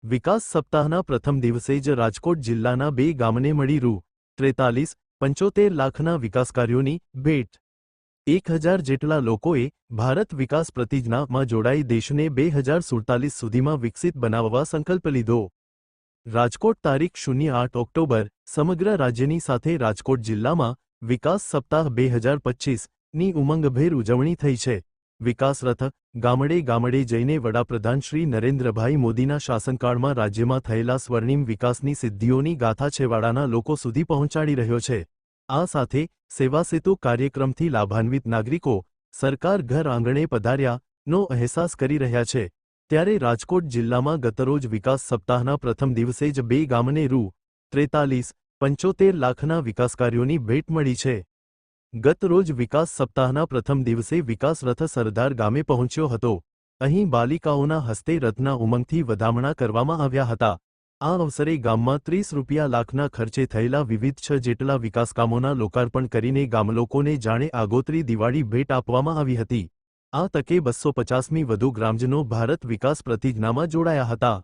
વિકાસ સપ્તાહના પ્રથમ દિવસે જ રાજકોટ જિલ્લાના 2 ગામને મળી રૂ43.75 લાખના વિકાસ કાર્યોની ભેટ। 1000 જેટલા લોકોએ ભારત વિકાસ પ્રતિજ્ઞામાં જોડાઈ દેશને 2047 સુધીમાં વિકસિત બનાવવા સંકલ્પ લીધો। રાજકોટ તારીખ 08 ઓક્ટોબર સમગ્ર રાજ્યની સાથે રાજકોટ જિલ્લામાં વિકાસ સપ્તાહ 2025ની ઉમંગભેર ઉજવણી થઈ છે। વિકાસ રથ ગામડે ગામડે જઈને વડાપ્રધાન શ્રી નરેન્દ્રભાઈ મોદીના શાસનકાળમાં રાજ્યમાં થયેલા સ્વર્ણિમ વિકાસની સિદ્ધિઓની ગાથા છેવાડાના લોકો સુધી પહોંચાડી રહ્યો છે। આ સાથે સેવા સેતુ કાર્યક્રમથી લાભાન્વિત નાગરિકો સરકાર ઘર આંગણે પધાર્યાનો અહેસાસ કરી રહ્યા છે। ત્યારે રાજકોટ જિલ્લામાં ગતરોજ વિકાસ સપ્તાહના પ્રથમ દિવસે જ 2 ગામને રૂ43.75 લાખના વિકાસ કાર્યોની ભેટ મળી છે। ગત રોજ વિકાસ સપ્તાહના પ્રથમ દિવસે વિકાસ રથ સરદાર ગામે પહોંચ્યો હતો। અહીં બાલિકાઓના હસ્તે રથના ઉમંગથી વધામણા કરવામાં આવ્યા હતા। આ અવસરે ગામમાં 30 લાખના ખર્ચે થયેલા વિવિધ 6 જેટલા વિકાસકામોના લોકાર્પણ કરીને ગામલોકોને જાણે આગોતરી દિવાળી ભેટ આપવામાં આવી હતી। આ તકે 250મી વધુ ગ્રામજનો ભારત વિકાસ પ્રતિજ્ઞામાં જોડાયા હતા।